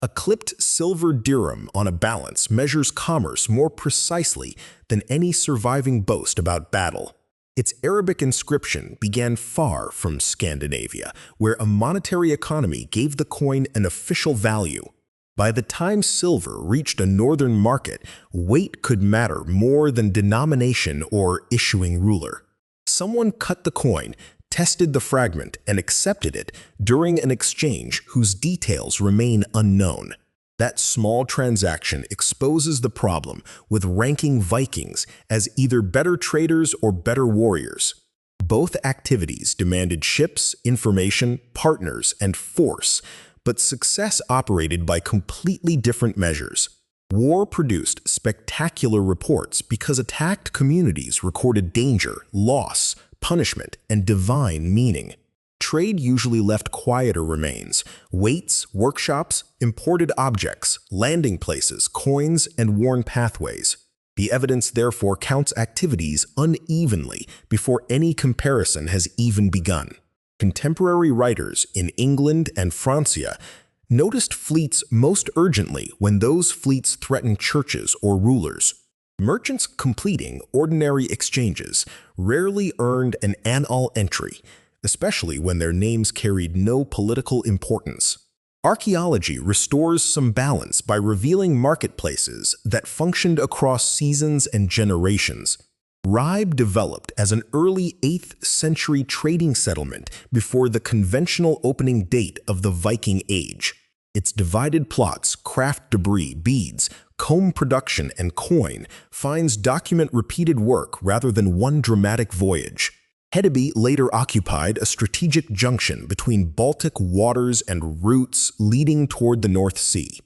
A clipped silver dirham on a balance measures commerce more precisely than any surviving boast about battle. Its Arabic inscription began far from Scandinavia, where a monetary economy gave the coin an official value. By the time silver reached a northern market, weight could matter more than denomination or issuing ruler. Someone cut the coin, tested the fragment, and accepted it during an exchange whose details remain unknown. That small transaction exposes the problem with ranking Vikings as either better traders or better warriors. Both activities demanded ships, information, partners, and force, but success operated by completely different measures. War produced spectacular reports because attacked communities recorded danger, loss, punishment, and divine meaning. Trade usually left quieter remains: weights, workshops, imported objects, landing places, coins, and worn pathways. The evidence therefore counts activities unevenly before any comparison has even begun. Contemporary writers in England and Francia noticed fleets most urgently when those fleets threatened churches or rulers. Merchants completing ordinary exchanges rarely earned an annal entry, especially when their names carried no political importance. Archaeology restores some balance by revealing marketplaces that functioned across seasons and generations. Ribe developed as an early 8th century trading settlement before the conventional opening date of the Viking Age. Its divided plots, craft debris, beads, comb production, and coin finds document repeated work rather than one dramatic voyage. Hedeby later occupied a strategic junction between Baltic waters and routes leading toward the North Sea.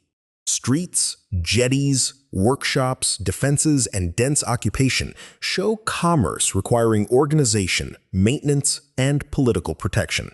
Streets, jetties, workshops, defenses, and dense occupation show commerce requiring organization, maintenance, and political protection.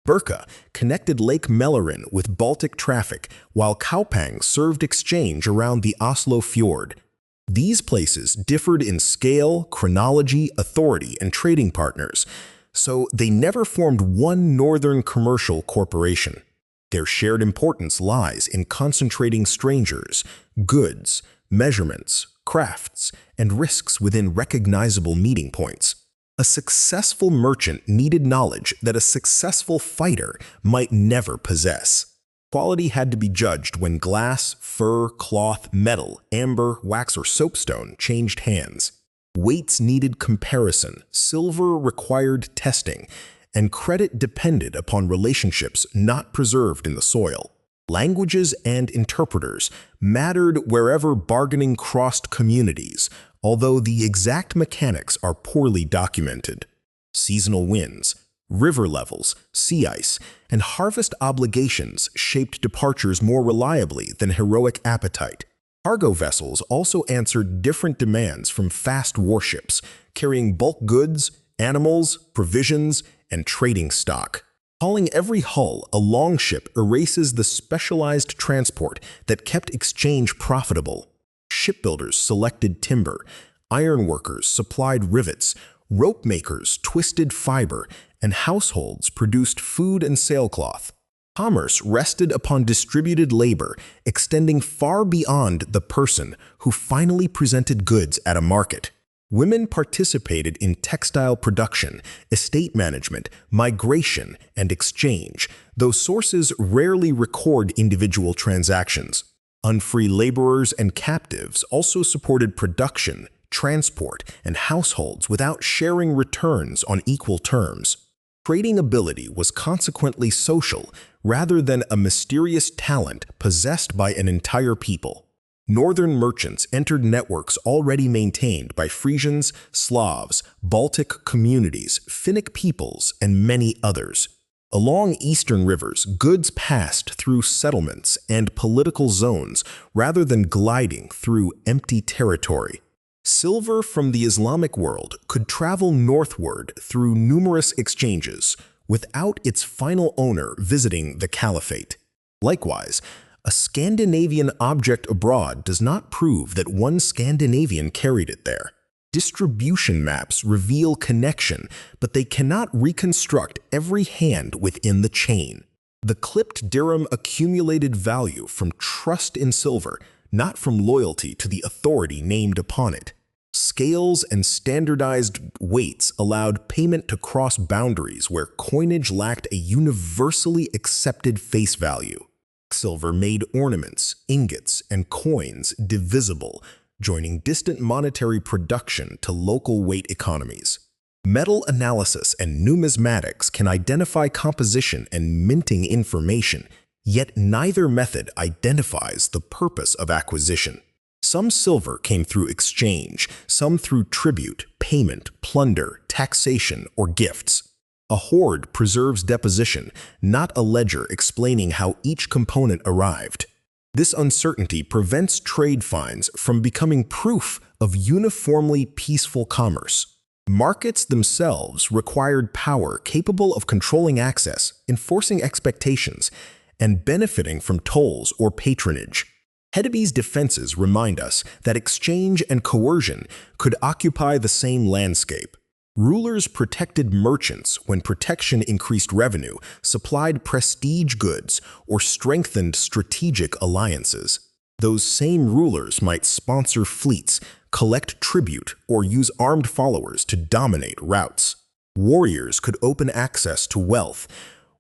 Birka connected Lake Mälaren with Baltic traffic, while Kaupang served exchange around the Oslo fjord. These places differed in scale, chronology, authority, and trading partners, so they never formed one northern commercial corporation. Their shared importance lies in concentrating strangers, goods, measurements, crafts, and risks within recognizable meeting points. A successful merchant needed knowledge that a successful fighter might never possess. Quality had to be judged when glass, fur, cloth, metal, amber, wax, or soapstone changed hands. Weights needed comparison, silver required testing, and credit depended upon relationships not preserved in the soil. Languages and interpreters mattered wherever bargaining crossed communities, although the exact mechanics are poorly documented. Seasonal winds, river levels, sea ice, and harvest obligations shaped departures more reliably than heroic appetite. Cargo vessels also answered different demands from fast warships, carrying bulk goods, animals, provisions, and trading stock. Calling every hull a longship erases the specialized transport that kept exchange profitable. Shipbuilders selected timber, ironworkers supplied rivets, rope makers twisted fiber, and households produced food and sailcloth. Commerce rested upon distributed labor, extending far beyond the person who finally presented goods at a market. Women participated in textile production, estate management, migration, and exchange, though sources rarely record individual transactions. Unfree laborers and captives also supported production, transport, and households without sharing returns on equal terms. Trading ability was consequently social rather than a mysterious talent possessed by an entire people. Northern merchants entered networks already maintained by Frisians, Slavs, Baltic communities, Finnic peoples, and many others. Along eastern rivers, goods passed through settlements and political zones rather than gliding through empty territory. Silver from the Islamic world could travel northward through numerous exchanges without its final owner visiting the caliphate. Likewise, a Scandinavian object abroad does not prove that one Scandinavian carried it there. Distribution maps reveal connection, but they cannot reconstruct every hand within the chain. The clipped dirham accumulated value from trust in silver, not from loyalty to the authority named upon it. Scales and standardized weights allowed payment to cross boundaries where coinage lacked a universally accepted face value. Silver made ornaments, ingots, and coins divisible, joining distant monetary production to local weight economies. Metal analysis and numismatics can identify composition and minting information, yet neither method identifies the purpose of acquisition. Some silver came through exchange, some through tribute, payment, plunder, taxation, or gifts. A hoard preserves deposition, not a ledger explaining how each component arrived. This uncertainty prevents trade fines from becoming proof of uniformly peaceful commerce. Markets themselves required power capable of controlling access, enforcing expectations, and benefiting from tolls or patronage. Hedeby's defenses remind us that exchange and coercion could occupy the same landscape. Rulers protected merchants when protection increased revenue, supplied prestige goods, or strengthened strategic alliances. Those same rulers might sponsor fleets, collect tribute, or use armed followers to dominate routes. Warriors could open access to wealth,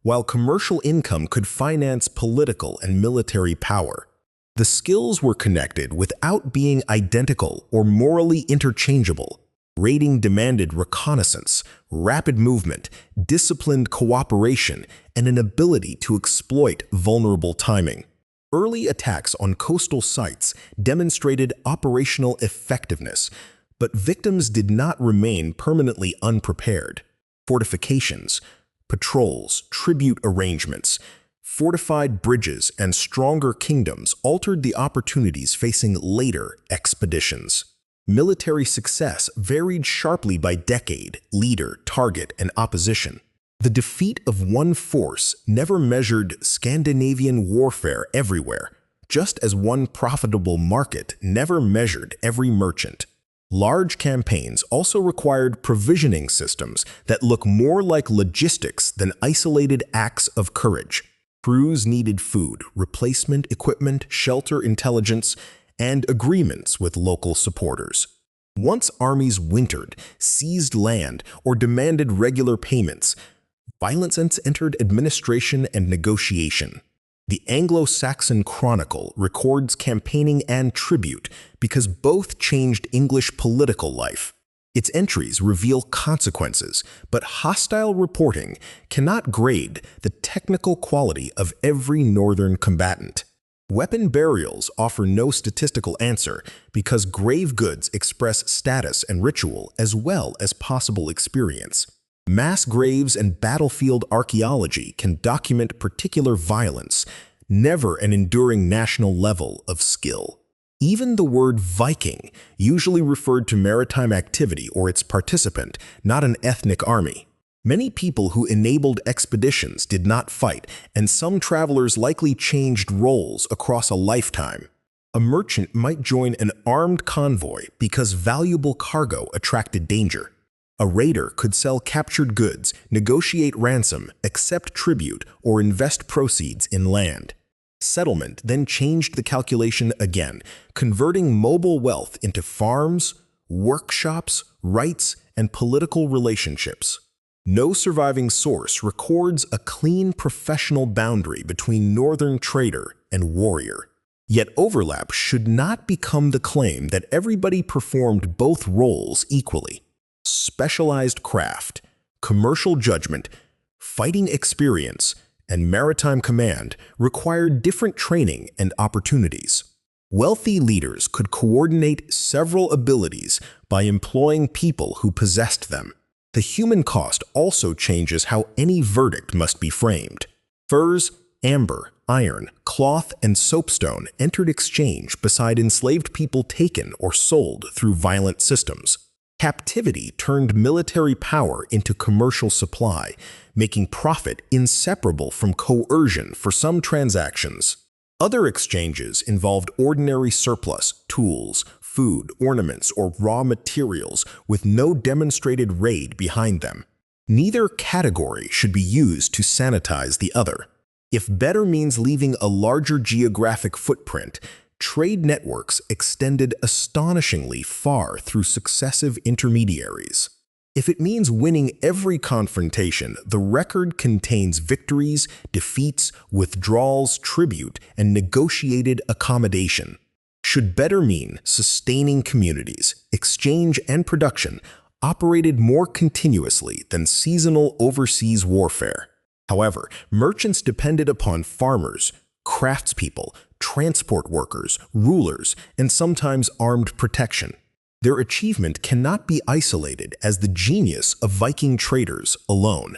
while commercial income could finance political and military power. The skills were connected without being identical or morally interchangeable. Raiding demanded reconnaissance, rapid movement, disciplined cooperation, and an ability to exploit vulnerable timing. Early attacks on coastal sites demonstrated operational effectiveness, but victims did not remain permanently unprepared. Fortifications, patrols, tribute arrangements, fortified bridges, and stronger kingdoms altered the opportunities facing later expeditions. Military success varied sharply by decade, leader, target, and opposition. The defeat of one force never measured Scandinavian warfare everywhere, just as one profitable market never measured every merchant. Large campaigns also required provisioning systems that look more like logistics than isolated acts of courage. Crews needed food, replacement equipment, shelter intelligence, and agreements with local supporters. Once armies wintered, seized land, or demanded regular payments, violence entered administration and negotiation. The Anglo-Saxon Chronicle records campaigning and tribute because both changed English political life. Its entries reveal consequences, but hostile reporting cannot grade the technical quality of every northern combatant. Weapon burials offer no statistical answer because grave goods express status and ritual as well as possible experience. Mass graves and battlefield archaeology can document particular violence, never an enduring national level of skill. Even the word Viking usually referred to maritime activity or its participant, not an ethnic army. Many people who enabled expeditions did not fight, and some travelers likely changed roles across a lifetime. A merchant might join an armed convoy because valuable cargo attracted danger. A raider could sell captured goods, negotiate ransom, accept tribute, or invest proceeds in land. Settlement then changed the calculation again, converting mobile wealth into farms, workshops, rights, and political relationships. No surviving source records a clean professional boundary between northern trader and warrior. Yet overlap should not become the claim that everybody performed both roles equally. Specialized craft, commercial judgment, fighting experience, and maritime command required different training and opportunities. Wealthy leaders could coordinate several abilities by employing people who possessed them. The human cost also changes how any verdict must be framed. Furs, amber, iron, cloth, and soapstone entered exchange beside enslaved people taken or sold through violent systems. Captivity turned military power into commercial supply, making profit inseparable from coercion for some transactions. Other exchanges involved ordinary surplus, tools, food, ornaments, or raw materials with no demonstrated raid behind them. Neither category should be used to sanitize the other. If better means leaving a larger geographic footprint, trade networks extended astonishingly far through successive intermediaries. If it means winning every confrontation, the record contains victories, defeats, withdrawals, tribute, and negotiated accommodation. Should better mean sustaining communities, exchange and production operated more continuously than seasonal overseas warfare. However, merchants depended upon farmers, craftspeople, transport workers, rulers, and sometimes armed protection. Their achievement cannot be isolated as the genius of Viking traders alone.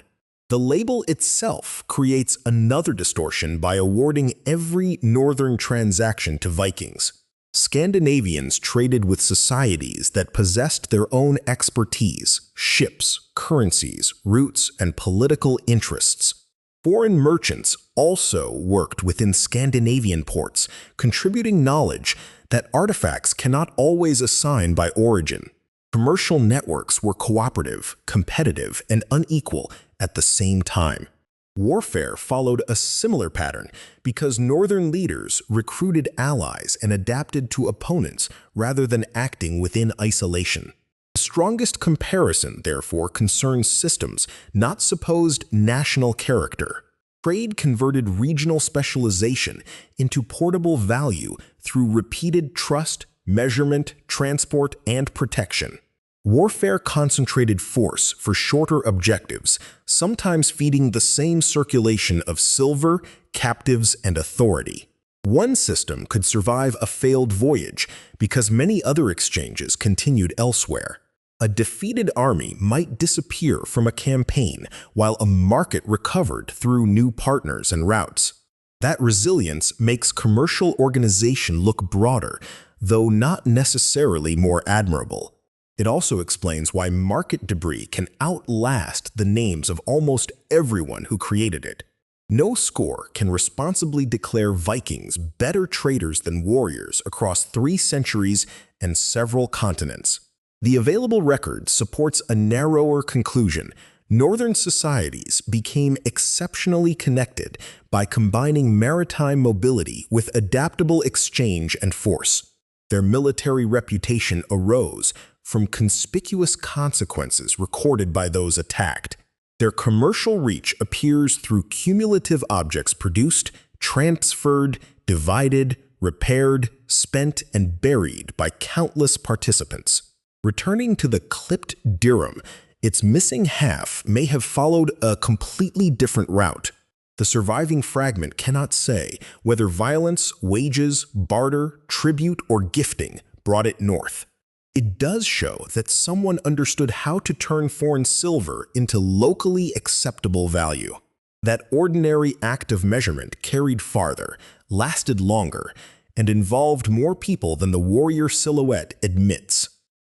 The label itself creates another distortion by awarding every northern transaction to Vikings. Scandinavians traded with societies that possessed their own expertise, ships, currencies, routes, and political interests. Foreign merchants also worked within Scandinavian ports, contributing knowledge that artifacts cannot always assign by origin. Commercial networks were cooperative, competitive, and unequal at the same time. Warfare followed a similar pattern because northern leaders recruited allies and adapted to opponents rather than acting within isolation. The strongest comparison, therefore, concerns systems, not supposed national character. Trade converted regional specialization into portable value through repeated trust, measurement, transport, and protection. Warfare concentrated force for shorter objectives, sometimes feeding the same circulation of silver, captives, and authority. One system could survive a failed voyage because many other exchanges continued elsewhere. A defeated army might disappear from a campaign while a market recovered through new partners and routes. That resilience makes commercial organization look broader, though not necessarily more admirable. It also explains why market debris can outlast the names of almost everyone who created it. No score can responsibly declare Vikings better traders than warriors across 3 centuries and several continents. The available record supports a narrower conclusion. Northern societies became exceptionally connected by combining maritime mobility with adaptable exchange and force. Their military reputation arose from conspicuous consequences recorded by those attacked. Their commercial reach appears through cumulative objects produced, transferred, divided, repaired, spent, and buried by countless participants. Returning to the Clipped Dirham, its missing half may have followed a completely different route. The surviving fragment cannot say whether violence, wages, barter, tribute, or gifting brought it north. It does show that someone understood how to turn foreign silver into locally acceptable value. That ordinary act of measurement carried farther, lasted longer, and involved more people than the warrior silhouette admits.